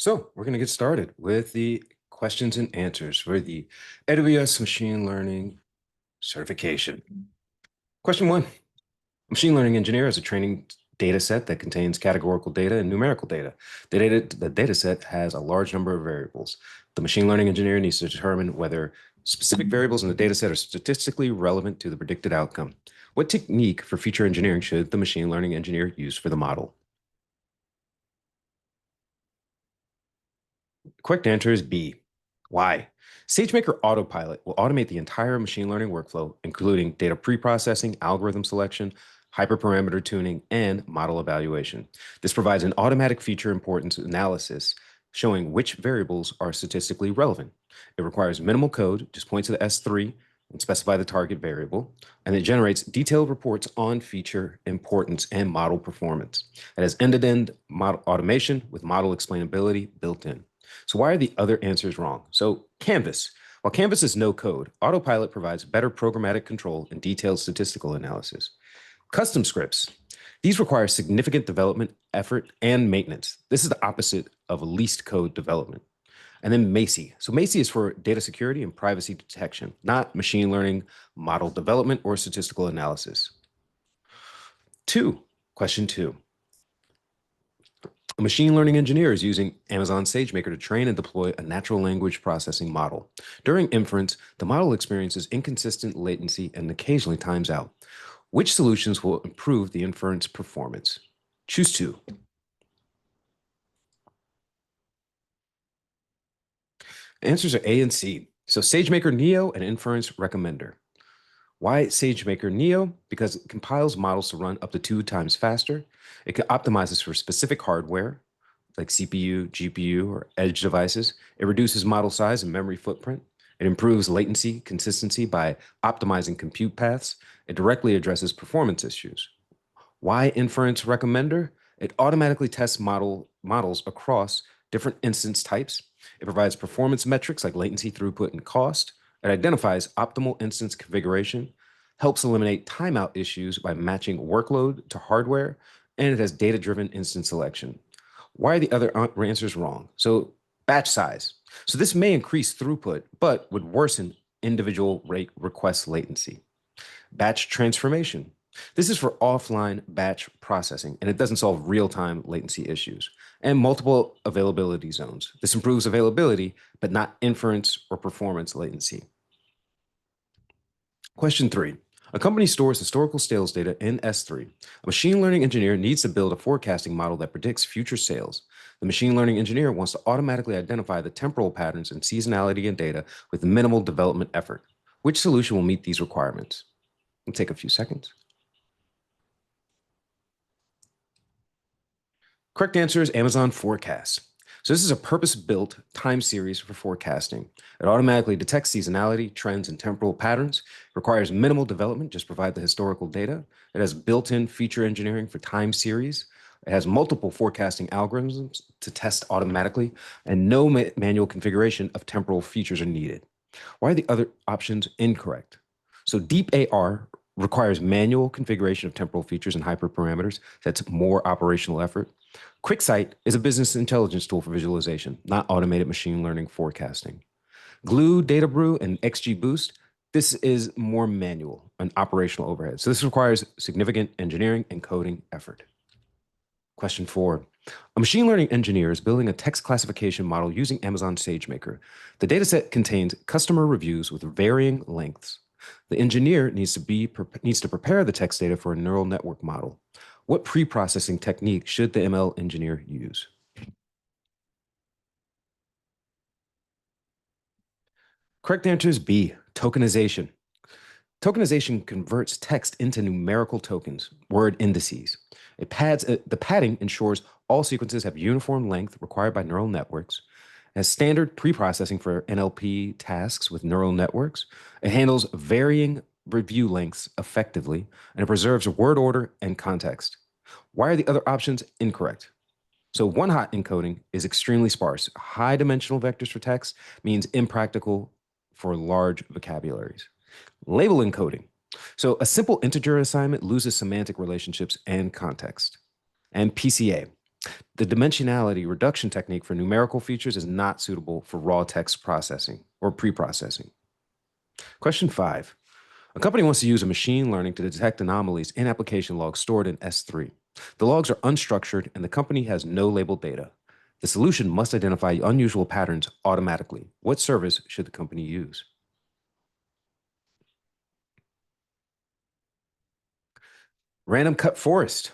So we're going to get started with the questions and answers for the AWS Machine Learning Certification. Question one, machine learning engineer is a training data set that contains categorical data and numerical data. The data set has a large number of variables. The machine learning engineer needs to determine whether specific variables in the data set are statistically relevant to the predicted outcome. What technique for feature engineering should the machine learning engineer use for the model? Correct answer is B. Why? SageMaker Autopilot will automate the entire machine learning workflow, including data preprocessing, algorithm selection, hyperparameter tuning, and model evaluation. This provides an automatic feature importance analysis showing which variables are statistically relevant. It requires minimal code, just point to the S3 and specify the target variable, and it generates detailed reports on feature importance and model performance. It has end-to-end model automation with model explainability built in. So why are the other answers wrong? So Canvas. While Canvas is no code, Autopilot provides better programmatic control and detailed statistical analysis. Custom scripts. These require significant development effort and maintenance. This is the opposite of least code development. And then Macy. So Macy is for data security and privacy detection, not machine learning, model development, or statistical analysis. Question two. A machine learning engineer is using Amazon SageMaker to train and deploy a natural language processing model. During inference, the model experiences inconsistent latency and occasionally times out. Which solutions will improve the inference performance? Choose two. Answers are A and C. So SageMaker Neo and Inference Recommender. Why SageMaker Neo? Because it compiles models to run up to 2 times faster. It optimizes for specific hardware, like CPU, GPU, or edge devices. It reduces model size and memory footprint. It improves latency consistency by optimizing compute paths. It directly addresses performance issues. Why Inference Recommender? It automatically tests models across different instance types. It provides performance metrics like latency, throughput, and cost. It identifies optimal instance configuration, helps eliminate timeout issues by matching workload to hardware, and it has data-driven instance selection. Why are the other answers wrong? So batch size. So this may increase throughput, but would worsen individual rate request latency. Batch transformation. This is for offline batch processing, and it doesn't solve real-time latency issues. And multiple availability zones. This improves availability, but not inference or performance latency. Question 3. A company stores historical sales data in S3. A machine learning engineer needs to build a forecasting model that predicts future sales. The machine learning engineer wants to automatically identify the temporal patterns and seasonality in data with minimal development effort. Which solution will meet these requirements? We'll take a few seconds. Correct answer is Amazon Forecast. So this is a purpose-built time series for forecasting. It automatically detects seasonality, trends, and temporal patterns. It requires minimal development, just provide the historical data. It has built-in feature engineering for time series. It has multiple forecasting algorithms to test automatically, and no manual configuration of temporal features are needed. Why are the other options incorrect? So Deep AR requires manual configuration of temporal features and hyperparameters. That's more operational effort. QuickSight is a business intelligence tool for visualization, not automated machine learning forecasting. Glue, DataBrew, and XGBoost, this is more manual and operational overhead. So this requires significant engineering and coding effort. Question 4. A machine learning engineer is building a text classification model using Amazon SageMaker. The dataset contains customer reviews with varying lengths. The engineer needs to prepare the text data for a neural network model. What pre-processing technique should the ML engineer use? Correct answer is B, tokenization. Tokenization converts text into numerical tokens, word indices. The padding ensures all sequences have uniform length required by neural networks. It has standard pre-processing for NLP tasks with neural networks. It handles varying review lengths effectively, and it preserves word order and context. Why are the other options incorrect? So one-hot encoding is extremely sparse. High dimensional vectors for text means impractical for large vocabularies. Label encoding. So a simple integer assignment loses semantic relationships and context. And PCA. The dimensionality reduction technique for numerical features is not suitable for raw text processing or preprocessing. Question 5. A company wants to use a machine learning to detect anomalies in application logs stored in S3. The logs are unstructured and the company has no labeled data. The solution must identify unusual patterns automatically. What service should the company use? Random cut forest,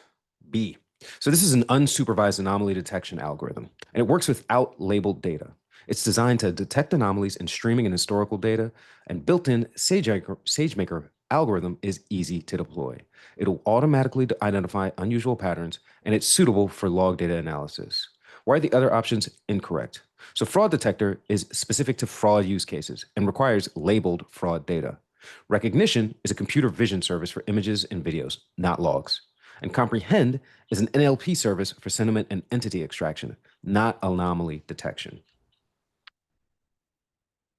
B. So this is an unsupervised anomaly detection algorithm, and it works without labeled data. It's designed to detect anomalies in streaming and historical data, and built-in SageMaker algorithm is easy to deploy. It'll automatically identify unusual patterns, and it's suitable for log data analysis. Why are the other options incorrect? So fraud detector is specific to fraud use cases and requires labeled fraud data. Recognition is a computer vision service for images and videos, not logs. And comprehend is an NLP service for sentiment and entity extraction, not anomaly detection.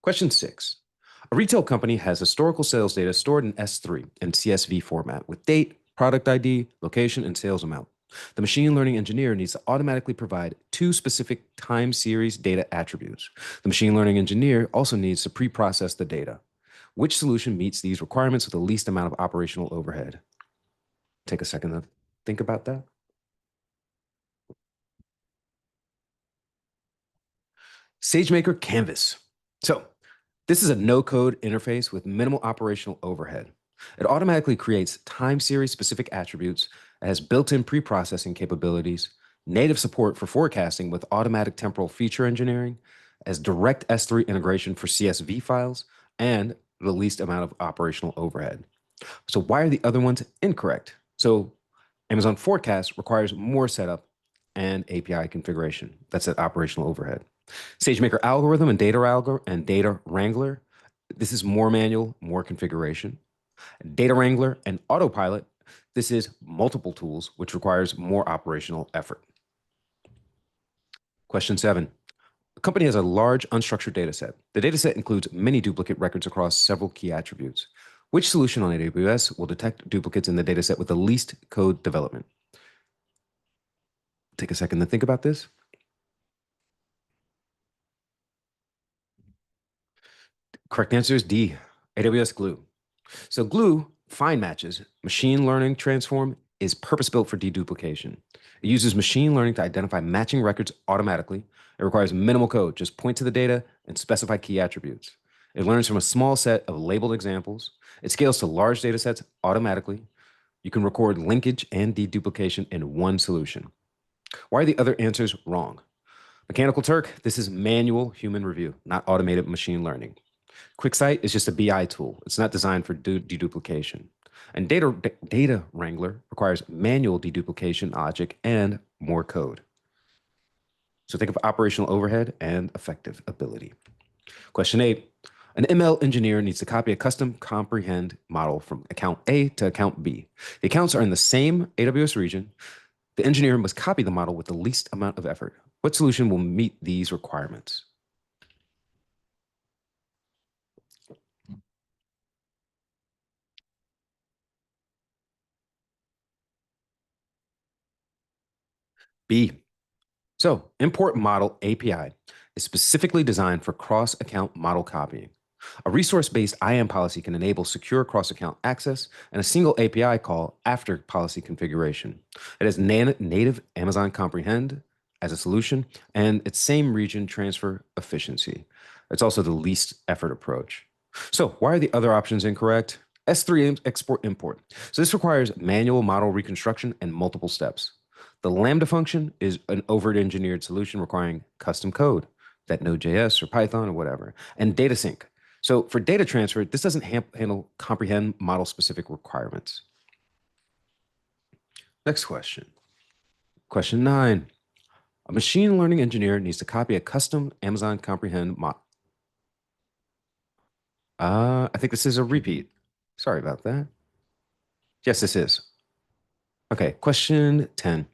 Question 6. A retail company has historical sales data stored in S3 and CSV format with date, product ID, location, and sales amount. The machine learning engineer needs to automatically provide two specific time series data attributes. The machine learning engineer also needs to pre-process the data. Which solution meets these requirements with the least amount of operational overhead? Take a second to think about that. SageMaker Canvas. So this is a no-code interface with minimal operational overhead. It automatically creates time series specific attributes, it has built-in pre-processing capabilities, native support for forecasting with automatic temporal feature engineering, as direct S3 integration for CSV files, and the least amount of operational overhead. So why are the other ones incorrect? So Amazon Forecast requires more setup and API configuration. That's at operational overhead. SageMaker algorithm and data wrangler. This is more manual, more configuration. Data wrangler and autopilot. This is multiple tools, which requires more operational effort. Question 7. A company has a large unstructured data set. The data set includes many duplicate records across several key attributes. Which solution on AWS will detect duplicates in the data set with the least code development? Take a second to think about this. Correct answer is D, AWS Glue. So Glue fine matches machine learning transform is purpose-built for deduplication. It uses machine learning to identify matching records automatically. It requires minimal code, just point to the data and specify key attributes. It learns from a small set of labeled examples. It scales to large data sets automatically. You can record linkage and deduplication in one solution. Why are the other answers wrong? Mechanical Turk, this is manual human review, not automated machine learning. QuickSight is just a BI tool. It's not designed for deduplication. And data Wrangler requires manual deduplication logic and more code. So think of operational overhead and effective ability. Question 8. An ML engineer needs to copy a custom comprehend model from account A to account B. The accounts are in the same AWS region. The engineer must copy the model with the least amount of effort. What solution will meet these requirements? B. So, import model API is specifically designed for cross-account model copying. A resource-based IAM policy can enable secure cross-account access and a single API call after policy configuration. It has native Amazon Comprehend as a solution and its same region transfer efficiency. It's also the least effort approach. So why are the other options incorrect? S3 export import. So this requires manual model reconstruction and multiple steps. The Lambda function is an over-engineered solution requiring custom code, that Node.js or Python or whatever, and data sync. So for data transfer, this doesn't handle comprehend model-specific requirements. Next question. Question 9. A machine learning engineer needs to copy a custom Amazon comprehend model. I think this is a repeat. Sorry about that. Yes, this is. Okay, question 10.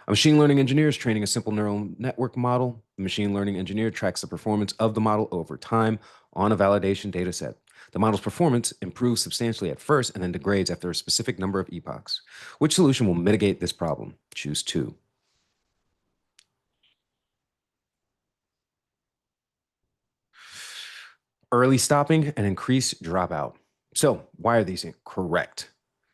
A machine learning engineer is training a simple neural network model. The machine learning engineer tracks the performance of the model over time on a validation data set. The model's performance improves substantially at first and then degrades after a specific number of epochs. Which solution will mitigate this problem? Choose 2. Early stopping and increased dropout. So why are these correct?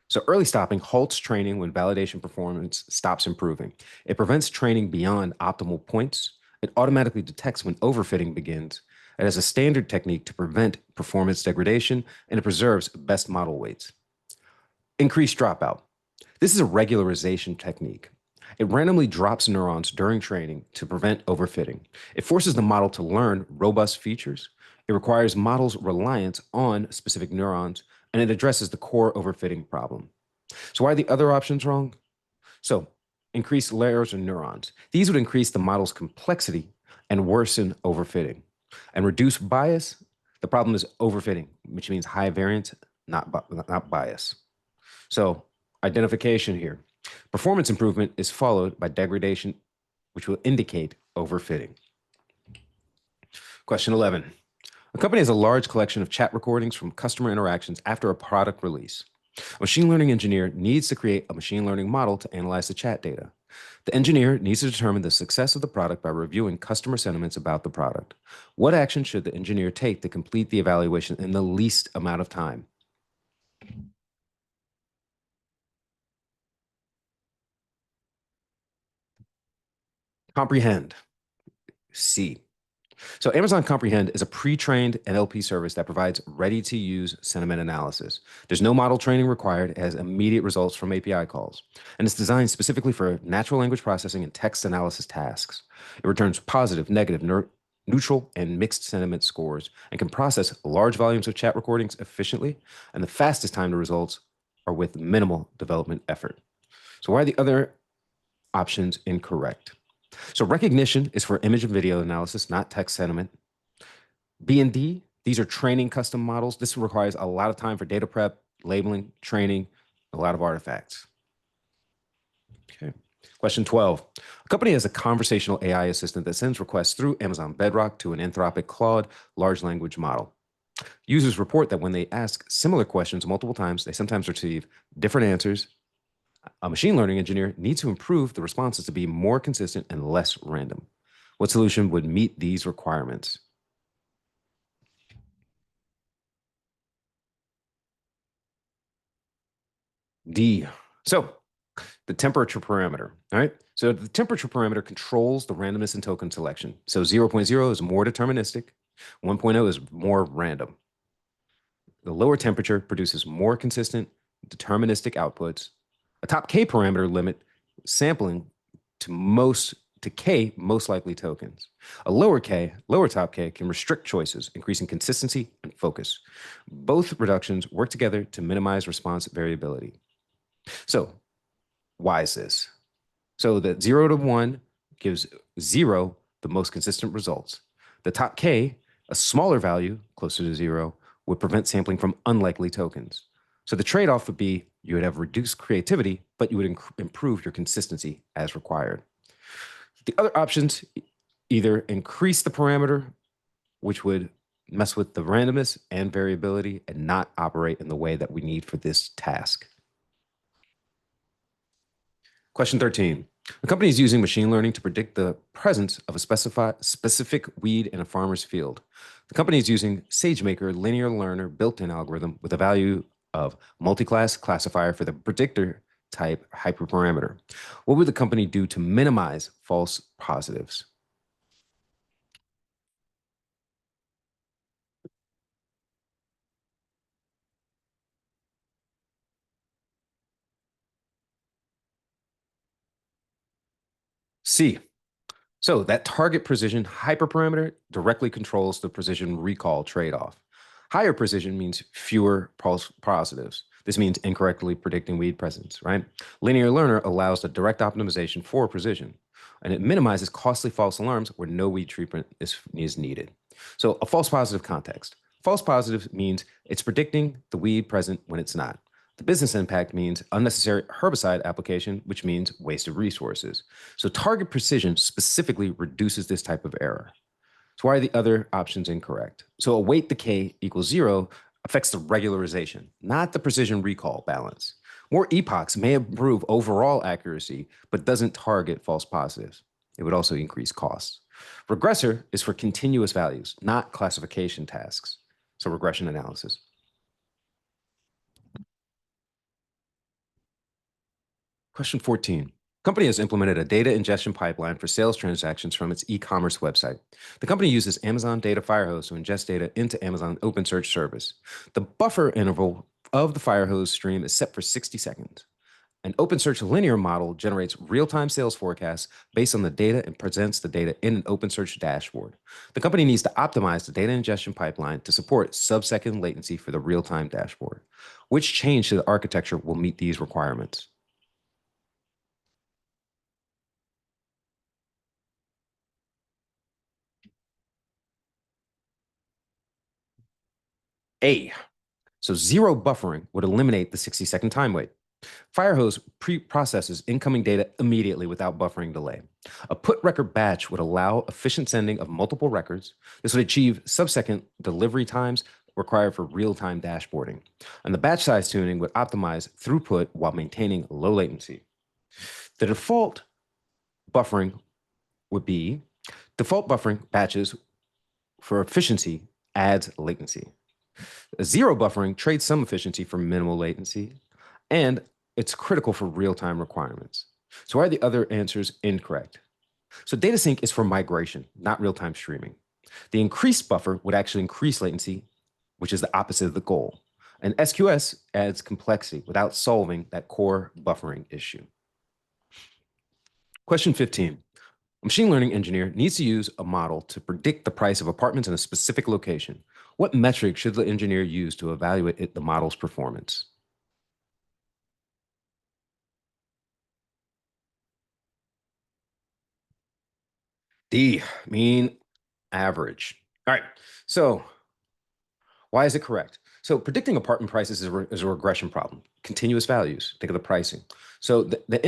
So early stopping halts training when validation performance stops improving. It prevents training beyond optimal points. It automatically detects when overfitting begins. It has a standard technique to prevent performance degradation, and it preserves best model weights. Increased dropout. This is a regularization technique. It randomly drops neurons during training to prevent overfitting. It forces the model to learn robust features. It requires models' reliance on specific neurons, and it addresses the core overfitting problem. So why are the other options wrong? So increase layers of neurons. These would increase the model's complexity and worsen overfitting. And reduce bias. The problem is overfitting, which means high variance, not bias. So identification here. Performance improvement is followed by degradation, which will indicate overfitting. Question 11. A company has a large collection of chat recordings from customer interactions after a product release. A machine learning engineer needs to create a machine learning model to analyze the chat data. The engineer needs to determine the success of the product by reviewing customer sentiments about the product. What action should the engineer take to complete the evaluation in the least amount of time? Comprehend. C. So Amazon Comprehend is a pre-trained NLP service that provides ready-to-use sentiment analysis. There's no model training required. It has immediate results from API calls, and it's designed specifically for natural language processing and text analysis tasks. It returns positive, negative, neutral, and mixed sentiment scores and can process large volumes of chat recordings efficiently, and the fastest time to results are with minimal development effort. So why are the other options incorrect? So recognition is for image and video analysis, not text sentiment. B and D, these are training custom models. This requires a lot of time for data prep, labeling, training, a lot of artifacts. Okay. Question 12. A company has a conversational AI assistant that sends requests through Amazon Bedrock to an Anthropic Claude large language model. Users report that when they ask similar questions multiple times, they sometimes receive different answers. A machine learning engineer needs to improve the responses to be more consistent and less random. What solution would meet these requirements? D. So the temperature parameter, all right? So the temperature parameter controls the randomness in token selection. So 0.0 is more deterministic, 1.0 is more random. The lower temperature produces more consistent deterministic outputs. A top K parameter limit sampling to K most likely tokens. A lower top K can restrict choices, increasing consistency and focus. Both reductions work together to minimize response variability. So why is this? So the 0 to 1 gives 0 the most consistent results. The top K, a smaller value, closer to 0, would prevent sampling from unlikely tokens. So the trade-off would be you would have reduced creativity, but you would improve your consistency as required. The other options either increase the parameter, which would mess with the randomness and variability and not operate in the way that we need for this task. Question 13. A company is using machine learning to predict the presence of a specific weed in a farmer's field. The company is using SageMaker linear learner built-in algorithm with a value of multi-class classifier for the predictor type hyperparameter. What would the company do to minimize false positives? C. So that target precision hyperparameter directly controls the precision recall trade-off. Higher precision means fewer false positives. This means incorrectly predicting weed presence, right? Linear learner allows the direct optimization for precision, and it minimizes costly false alarms where no weed treatment is needed. So a false positive context. False positive means it's predicting the weed present when it's not. The business impact means unnecessary herbicide application, which means wasted resources. So target precision specifically reduces this type of error. So why are the other options incorrect? So a weight decay equals 0 affects the regularization, not the precision recall balance. More epochs may improve overall accuracy, but doesn't target false positives. It would also increase costs. Regressor is for continuous values, not classification tasks. So regression analysis. Question 14. Company has implemented a data ingestion pipeline for sales transactions from its e-commerce website. The company uses Amazon Data Firehose to ingest data into Amazon OpenSearch service. The buffer interval of the Firehose stream is set for 60 seconds. An OpenSearch linear model generates real-time sales forecasts based on the data and presents the data in an OpenSearch dashboard. The company needs to optimize the data ingestion pipeline to support sub-second latency for the real-time dashboard. Which change to the architecture will meet these requirements? A. So zero buffering would eliminate the 60-second time wait. Firehose pre-processes incoming data immediately without buffering delay. A put record batch would allow efficient sending of multiple records. This would achieve sub-second delivery times required for real-time dashboarding. And the batch size tuning would optimize throughput while maintaining low latency. The default buffering would be default buffering batches for efficiency adds latency. Zero buffering trades some efficiency for minimal latency, and it's critical for real-time requirements. So why are the other answers incorrect? So data sync is for migration, not real-time streaming. The increased buffer would actually increase latency, which is the opposite of the goal. And SQS adds complexity without solving that core buffering issue. Question 15. A machine learning engineer needs to use a model to predict the price of apartments in a specific location. What metric should the engineer use to evaluate the model's performance? D, mean average. All right, so why is it correct? So predicting apartment prices is a regression problem. Continuous values, think of the pricing. So the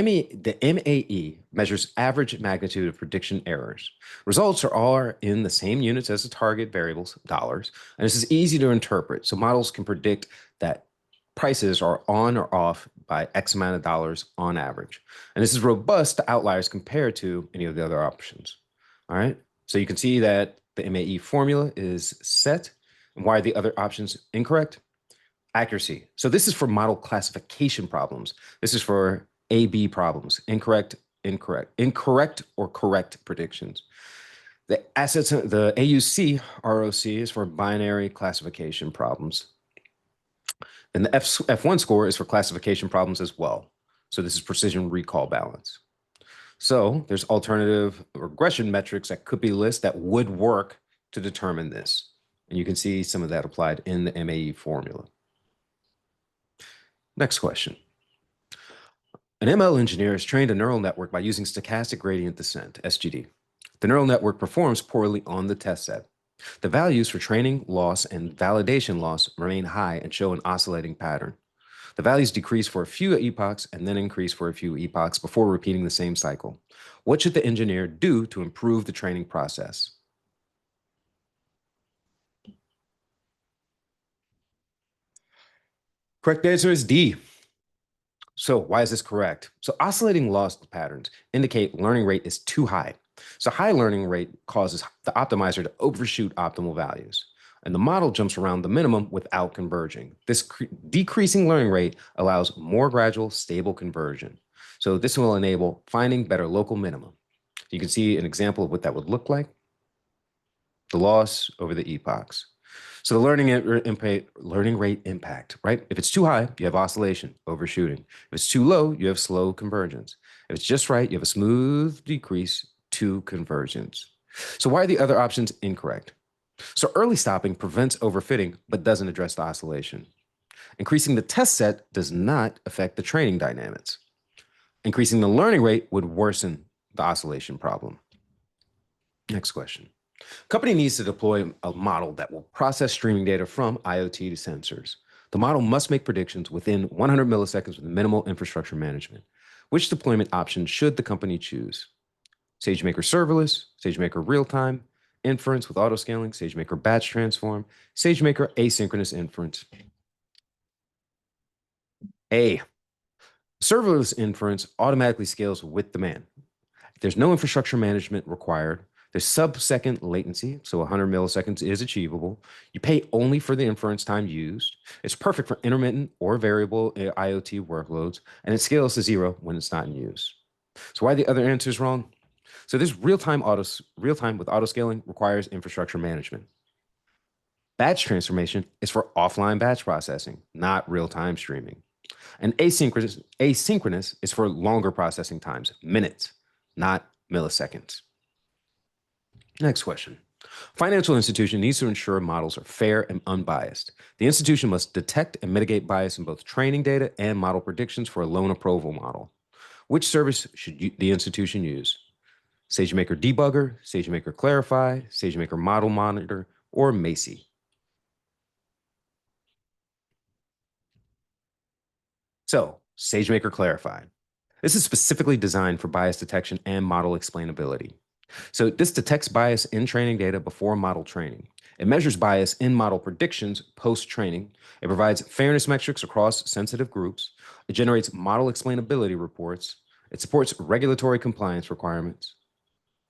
MAE measures average magnitude of prediction errors. Results are in the same units as the target variables, dollars, and this is easy to interpret. So models can predict that prices are on or off by X amount of dollars on average. And this is robust to outliers compared to any of the other options. All right, so you can see that the MAE formula is set. And why are the other options incorrect? Accuracy. So this is for model classification problems. This is for A/B problems. Incorrect, incorrect, incorrect or correct predictions. The assets, the AUC ROC is for binary classification problems. And the F1 score is for classification problems as well. So this is precision recall balance. So there's alternative regression metrics that could be listed that would work to determine this. And you can see some of that applied in the MAE formula. Next question. An ML engineer has trained a neural network by using stochastic gradient descent, SGD. The neural network performs poorly on the test set. The values for training loss and validation loss remain high and show an oscillating pattern. The values decrease for a few epochs and then increase for a few epochs before repeating the same cycle. What should the engineer do to improve the training process? Correct answer is D. So why is this correct? So oscillating loss patterns indicate learning rate is too high. So high learning rate causes the optimizer to overshoot optimal values. And the model jumps around the minimum without converging. This decreasing learning rate allows more gradual, stable conversion. So this will enable finding better local minimum. You can see an example of what that would look like. The loss over the epochs. So the learning rate impact, right? If it's too high, you have oscillation, overshooting. If it's too low, you have slow convergence. If it's just right, you have a smooth decrease to convergence. So why are the other options incorrect? So early stopping prevents overfitting, but doesn't address the oscillation. Increasing the test set does not affect the training dynamics. Increasing the learning rate would worsen the oscillation problem. Next question. Company needs to deploy a model that will process streaming data from IoT to sensors. The model must make predictions within 100 milliseconds with minimal infrastructure management. Which deployment option should the company choose? SageMaker serverless, SageMaker real-time, inference with autoscaling, SageMaker batch transform, SageMaker asynchronous inference. A. Serverless inference automatically scales with demand. There's no infrastructure management required. There's sub-second latency, so 100 milliseconds is achievable. You pay only for the inference time used. It's perfect for intermittent or variable IoT workloads, and it scales to 0 when it's not in use. So why are the other answers wrong? So this real-time with auto-scaling requires infrastructure management. Batch transformation is for offline batch processing, not real-time streaming. And asynchronous is for longer processing times, minutes, not milliseconds. Next question. Financial institution needs to ensure models are fair and unbiased. The institution must detect and mitigate bias in both training data and model predictions for a loan approval model. Which service should the institution use? SageMaker Debugger, SageMaker Clarify, SageMaker Model Monitor, or Macy? So, SageMaker Clarify. This is specifically designed for bias detection and model explainability. So this detects bias in training data before model training. It measures bias in model predictions post-training. It provides fairness metrics across sensitive groups. It generates model explainability reports. It supports regulatory compliance requirements.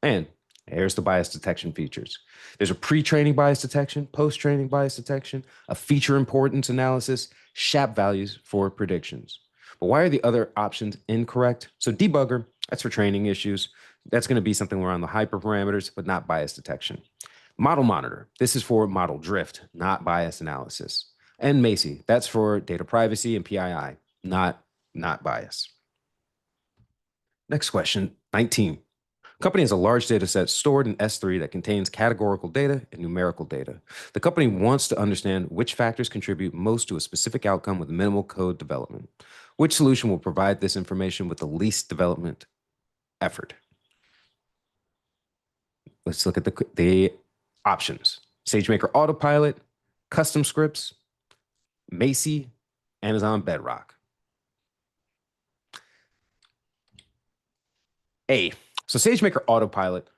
And here's the bias detection features. There's a pre-training bias detection, post-training bias detection, a feature importance analysis, SHAP values for predictions. But why are the other options incorrect? So debugger, that's for training issues. That's going to be something around the hyperparameters, but not bias detection. Model monitor, this is for model drift, not bias analysis. And Macy, that's for data privacy and PII, not bias. Next question, 19. Company has a large data set stored in S3 that contains categorical data and numerical data. The company wants to understand which factors contribute most to a specific outcome with minimal code development. Which solution will provide this information with the least development effort? Let's look at the options. SageMaker Autopilot, custom scripts, Macy, Amazon Bedrock. A. So SageMaker Autopilot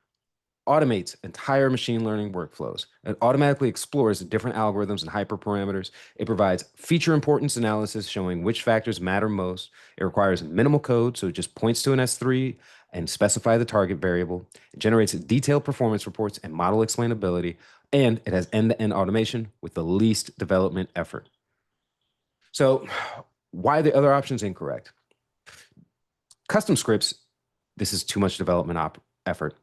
automates entire machine learning workflows. It automatically explores the different algorithms and hyperparameters. It provides feature importance analysis showing which factors matter most. It requires minimal code, so it just points to an S3 and specify the target variable. It generates detailed performance reports and model explainability, and it has end-to-end automation with the least development effort. So why are the other options incorrect? Custom scripts, this is too much development effort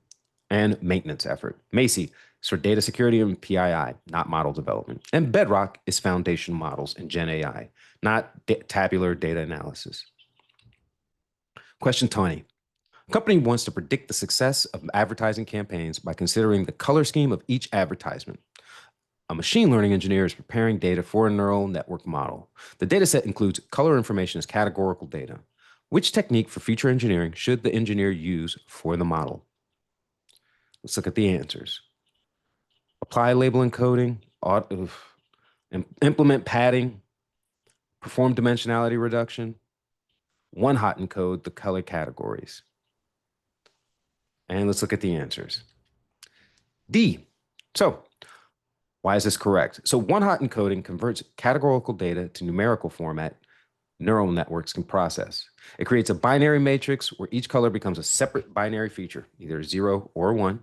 and maintenance effort. Macy is for data security and PII, not model development. And Bedrock is foundation models and Gen AI, not tabular data analysis. Question 20. A company wants to predict the success of advertising campaigns by considering the color scheme of each advertisement. A machine learning engineer is preparing data for a neural network model. The data set includes color information as categorical data. Which technique for feature engineering should the engineer use for the model? Let's look at the answers. Apply label encoding, implement padding, perform dimensionality reduction, one-hot encode the color categories. And let's look at the answers. D. So why is this correct? So one-hot encoding converts categorical data to numerical format neural networks can process. It creates a binary matrix where each color becomes a separate binary feature, either 0 or 1.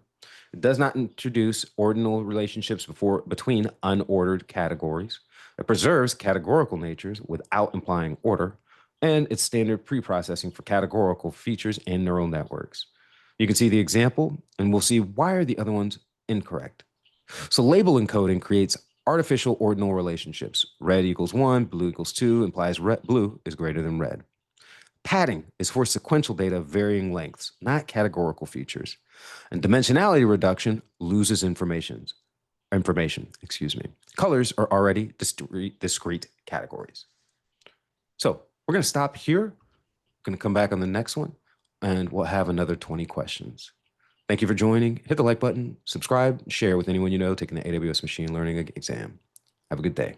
It does not introduce ordinal relationships between unordered categories. It preserves categorical natures without implying order, and it's standard pre-processing for categorical features in neural networks. You can see the example, and we'll see why are the other ones incorrect. So label encoding creates artificial ordinal relationships. Red equals 1, blue equals 2 implies blue is greater than red. Padding is for sequential data of varying lengths, not categorical features. And dimensionality reduction loses information. Colors are already discrete categories. So we're going to stop here. We're going to come back on the next one, and we'll have another 20 questions. Thank you for joining. Hit the like button, subscribe, share with anyone you know taking the AWS Machine Learning exam. Have a good day.